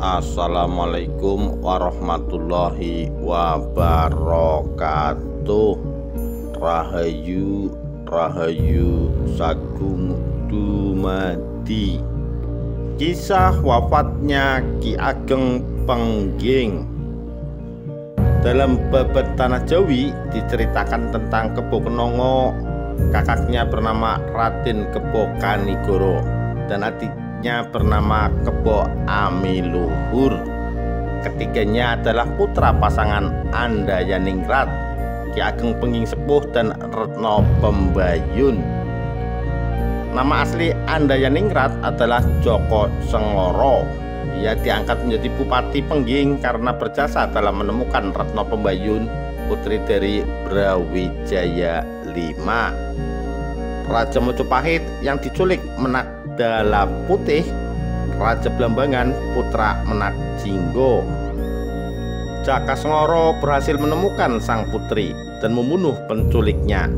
Assalamualaikum warahmatullahi wabarakatuh. Rahayu Rahayu Sagung Dumadi. Kisah wafatnya Ki Ageng Pengging. Dalam Babad Tanah Jawi diceritakan tentang Kebo Kenongo. Kakaknya bernama Raden Kebo Kanigoro dan adiknya bernama Kebo Amiluhur. Ketiganya adalah putra pasangan Andayaningrat, Ki Ageng Pengging Sepuh dan Retno Pembayun. Nama asli Andayaningrat adalah Joko Sengoro. Ia diangkat menjadi Bupati Pengging karena berjasa dalam menemukan Retno Pembayun, putri dari Brawijaya V. Raja Mojopahit yang diculik Menakdala Putih, Raja Blambangan putra Menak Jinggo. Jaka Sengoro berhasil menemukan sang putri dan membunuh penculiknya.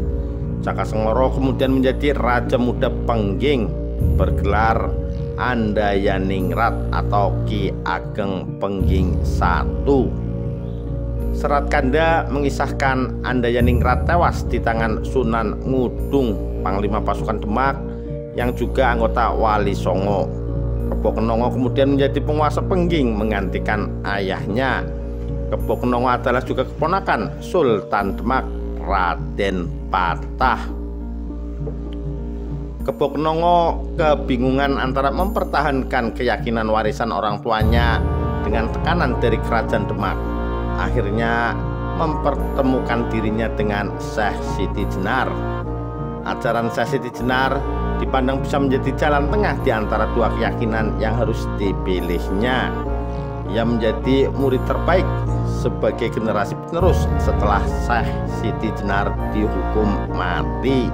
Jaka Sengoro kemudian menjadi Raja Muda Pengging, bergelar Andayaningrat atau Ki Ageng Pengging I. Serat Kanda mengisahkan Andayaningrat tewas di tangan Sunan Ngudung, Panglima Pasukan Demak yang juga anggota Wali Songo. Kebo Kenongo kemudian menjadi penguasa Pengging menggantikan ayahnya. Kebo Kenongo adalah juga keponakan Sultan Demak, Raden Patah. Kebo Kenongo kebingungan antara mempertahankan keyakinan warisan orang tuanya dengan tekanan dari kerajaan Demak. Akhirnya mempertemukan dirinya dengan Syekh Siti Jenar. Ajaran Syekh Siti Jenar dipandang bisa menjadi jalan tengah di antara dua keyakinan yang harus dipilihnya. Ia menjadi murid terbaik sebagai generasi penerus setelah Syekh Siti Jenar dihukum mati.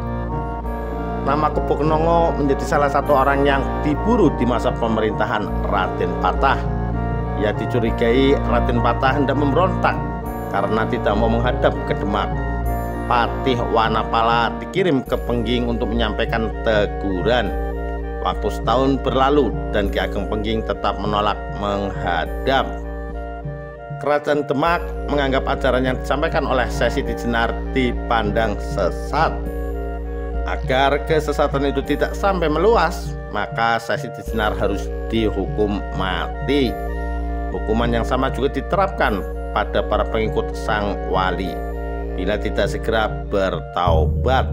Nama Kebo Kenongo menjadi salah satu orang yang diburu di masa pemerintahan Raden Patah. Ia dicurigai Raden Patah hendak memberontak karena tidak mau menghadap ke Demak. Patih Wanapala dikirim ke Pengging untuk menyampaikan teguran. Waktu setahun berlalu dan Ki Ageng Pengging tetap menolak menghadap. Kerajaan Demak menganggap ajaran yang disampaikan oleh Syekh Siti Jenar dipandang sesat. Agar kesesatan itu tidak sampai meluas, maka Syekh Siti Jenar harus dihukum mati. Hukuman yang sama juga diterapkan pada para pengikut sang wali bila tidak segera bertaubat.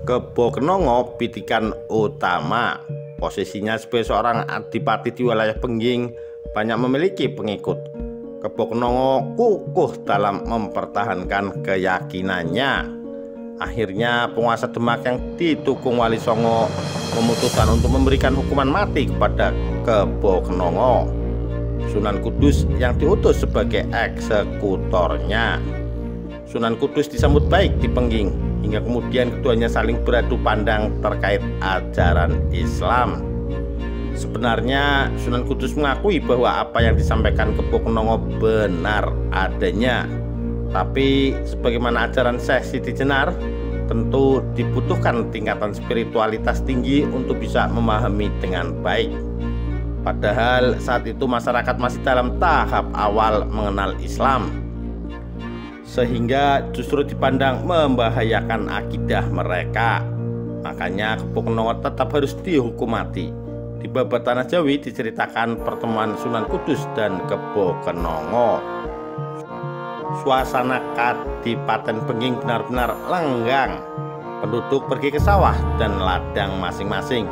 Kebo Kenongo pitikan utama. Posisinya sebagai seorang adipati di wilayah Pengging banyak memiliki pengikut. Kebo Kenongo kukuh dalam mempertahankan keyakinannya. Akhirnya penguasa Demak yang didukung Wali Songo memutuskan untuk memberikan hukuman mati kepada Kebo Kenongo. Sunan Kudus yang diutus sebagai eksekutornya. Sunan Kudus disambut baik di Pengging hingga kemudian keduanya saling beradu pandang terkait ajaran Islam. Sebenarnya Sunan Kudus mengakui bahwa apa yang disampaikan Kebo Kenongo benar adanya. Tapi sebagaimana ajaran Syekh Siti Jenar, tentu dibutuhkan tingkatan spiritualitas tinggi untuk bisa memahami dengan baik. Padahal saat itu masyarakat masih dalam tahap awal mengenal Islam, sehingga justru dipandang membahayakan akidah mereka. Makanya Kebo Kenongo tetap harus dihukum mati. Di Babad Tanah Jawi diceritakan pertemuan Sunan Kudus dan Kebo Kenongo. Suasana Kadipaten Pengging benar-benar lenggang. Penduduk pergi ke sawah dan ladang masing-masing.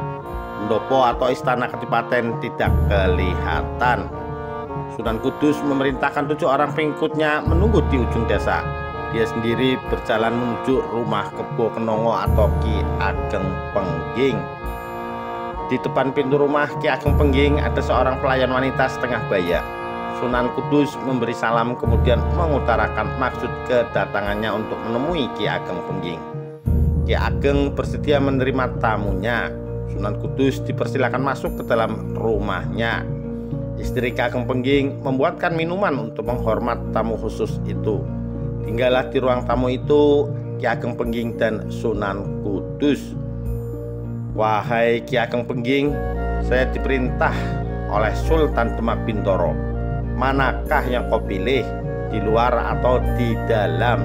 Pendopo atau istana kadipaten tidak kelihatan. Sunan Kudus memerintahkan 7 orang pengikutnya menunggu di ujung desa. Dia sendiri berjalan menuju rumah Kebo Kenongo atau Ki Ageng Pengging. Di depan pintu rumah Ki Ageng Pengging ada seorang pelayan wanita setengah baya. Sunan Kudus memberi salam kemudian mengutarakan maksud kedatangannya untuk menemui Ki Ageng Pengging. Ki Ageng bersedia menerima tamunya. Sunan Kudus dipersilakan masuk ke dalam rumahnya. Istri Ki Ageng Pengging membuatkan minuman untuk menghormat tamu khusus itu. Tinggallah di ruang tamu itu Ki Ageng Pengging dan Sunan Kudus. Wahai Ki Ageng Pengging, saya diperintah oleh Sultan Demak Bintoro. Manakah yang kau pilih, di luar atau di dalam,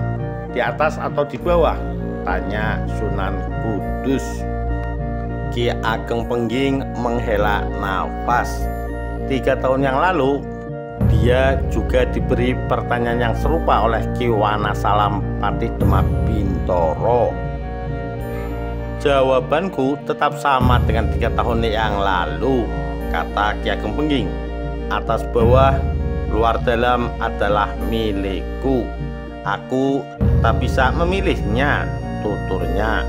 di atas atau di bawah? Tanya Sunan Kudus. Ki Ageng Pengging menghela nafas. 3 tahun yang lalu dia juga diberi pertanyaan yang serupa oleh Ki Wanasalam Patih Demak Bintoro. Jawabanku tetap sama dengan 3 tahun yang lalu, kata Ki Ageng Pengging. Atas bawah, luar dalam adalah milikku. Aku tak bisa memilihnya, tuturnya.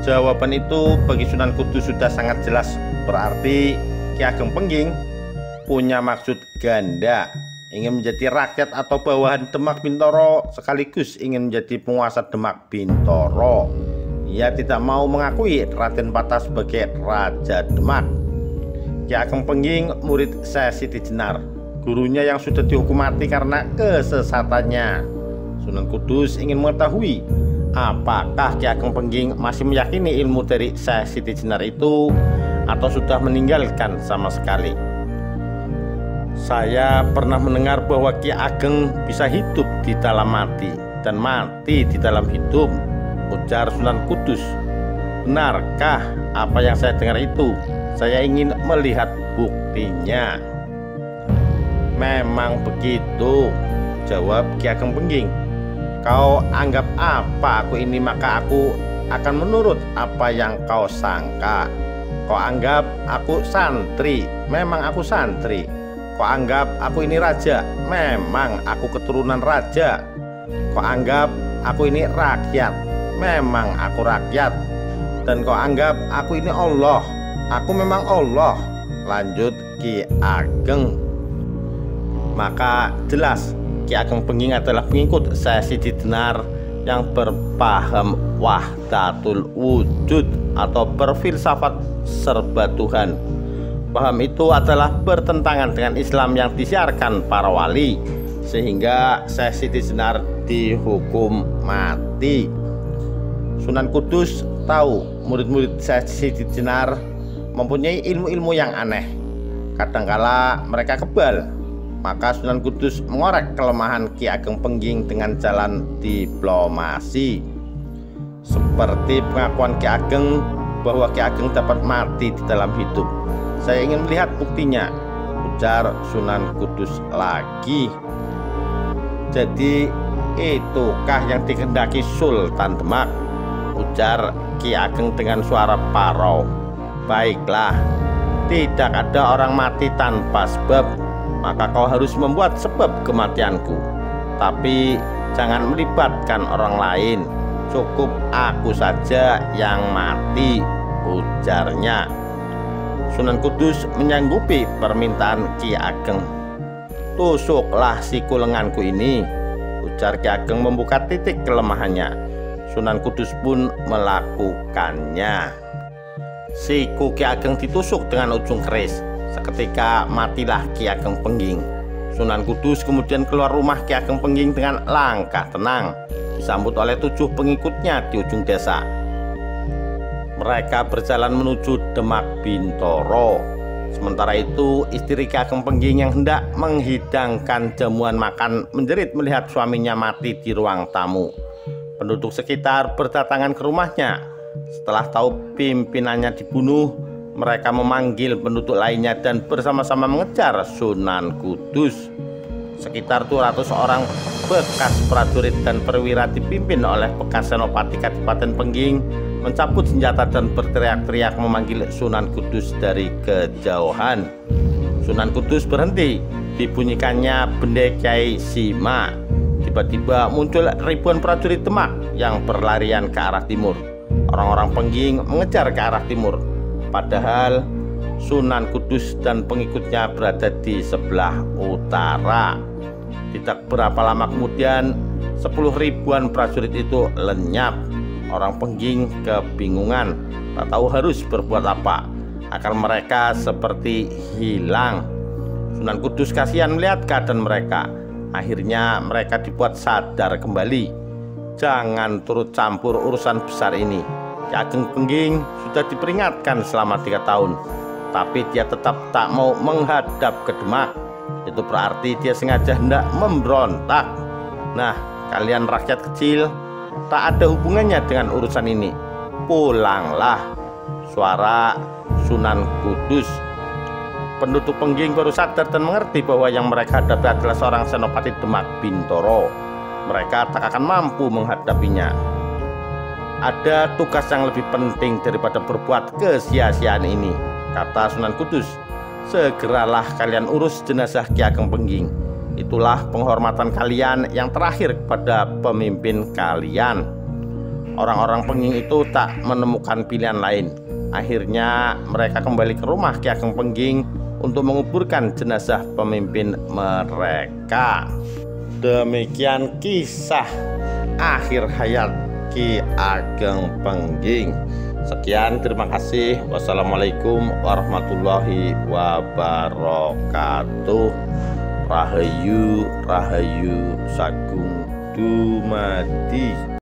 Jawaban itu bagi Sunan Kudus sudah sangat jelas. Berarti Ki Ageng Pengging punya maksud ganda, ingin menjadi rakyat atau bawahan Demak Bintoro sekaligus ingin menjadi penguasa Demak Bintoro. Ia tidak mau mengakui Raden Patah sebagai Raja Demak. Ki Ageng Pengging murid Syekh Siti Jenar, gurunya yang sudah dihukum mati karena kesesatannya. Sunan Kudus ingin mengetahui apakah Ki Ageng Pengging masih meyakini ilmu dari Syekh Siti Jenar itu atau sudah meninggalkan sama sekali. Saya pernah mendengar bahwa Ki Ageng bisa hidup di dalam mati dan mati di dalam hidup, ujar Sunan Kudus. Benarkah apa yang saya dengar itu? Saya ingin melihat buktinya. Memang begitu, jawab Ki Ageng Pengging. Kau anggap apa aku ini, maka aku akan menurut apa yang kau sangka. Kau anggap aku santri, memang aku santri. Kau anggap aku ini raja, memang aku keturunan raja. Kau anggap aku ini rakyat, memang aku rakyat. Dan kau anggap aku ini Allah, aku memang Allah, lanjut Ki Ageng. Maka jelas Ki Ageng Pengging adalah pengikut Syekh Siti Jenar yang berpaham wahdatul wujud atau berfilsafat serba Tuhan. Paham itu adalah bertentangan dengan Islam yang disiarkan para wali, sehingga Syekh Siti Jenar dihukum mati. Sunan Kudus tahu murid-murid Syekh Siti Jenar mempunyai ilmu-ilmu yang aneh. Kadangkala mereka kebal. Maka Sunan Kudus mengorek kelemahan Ki Ageng Pengging dengan jalan diplomasi. Seperti pengakuan Ki Ageng bahwa Ki Ageng dapat mati di dalam hidup. Saya ingin melihat buktinya, ujar Sunan Kudus lagi. Jadi itukah yang dikehendaki Sultan Demak, ujar Ki Ageng dengan suara parau. Baiklah, tidak ada orang mati tanpa sebab, maka kau harus membuat sebab kematianku. Tapi jangan melibatkan orang lain, cukup aku saja yang mati, ujarnya. Sunan Kudus menyanggupi permintaan Ki Ageng. Tusuklah siku lenganku ini, ujar Ki Ageng membuka titik kelemahannya. Sunan Kudus pun melakukannya. Siku Ki Ageng ditusuk dengan ujung keris. Seketika matilah Ki Ageng Pengging. Sunan Kudus kemudian keluar rumah Ki Ageng Pengging dengan langkah tenang, disambut oleh 7 pengikutnya di ujung desa. Mereka berjalan menuju Demak Bintoro. Sementara itu istri Ki Ageng Pengging yang hendak menghidangkan jamuan makan menjerit melihat suaminya mati di ruang tamu. Penduduk sekitar berdatangan ke rumahnya. Setelah tahu pimpinannya dibunuh, mereka memanggil penduduk lainnya dan bersama-sama mengejar Sunan Kudus. Sekitar 200 orang bekas prajurit dan perwira dipimpin oleh bekas senopati Kadipaten Pengging mencabut senjata dan berteriak-teriak memanggil Sunan Kudus dari kejauhan. Sunan Kudus berhenti, dibunyikannya bendera Kyai Sima. Tiba-tiba muncul ribuan prajurit Demak yang berlarian ke arah timur. Orang-orang Pengging mengejar ke arah timur, padahal Sunan Kudus dan pengikutnya berada di sebelah utara. Tidak berapa lama kemudian 10 ribuan prajurit itu lenyap. Orang Pengging kebingungan, tak tahu harus berbuat apa. Akan mereka seperti hilang. Sunan Kudus kasihan melihat keadaan mereka. Akhirnya mereka dibuat sadar kembali. Jangan turut campur urusan besar ini. Ki Ageng Pengging sudah diperingatkan selama 3 tahun. tapi dia tetap tak mau menghadap ke Demak. Itu berarti dia sengaja hendak memberontak. Nah, kalian rakyat kecil, tak ada hubungannya dengan urusan ini. Pulanglah. Suara Sunan Kudus. Penduduk Pengging baru sadar dan mengerti bahwa yang mereka hadapi adalah seorang Senopati Demak Bintoro. Mereka tak akan mampu menghadapinya. Ada tugas yang lebih penting daripada berbuat kesia-siaan ini, kata Sunan Kudus. Segeralah kalian urus jenazah Ki Ageng Pengging. Itulah penghormatan kalian yang terakhir kepada pemimpin kalian. Orang-orang Pengging itu tak menemukan pilihan lain. Akhirnya mereka kembali ke rumah Ki Ageng Pengging untuk menguburkan jenazah pemimpin mereka. Demikian kisah akhir hayat Ki Ageng Pengging. Sekian, terima kasih. Wassalamualaikum warahmatullahi wabarakatuh. Rahayu, Rahayu Sagung Dumadi.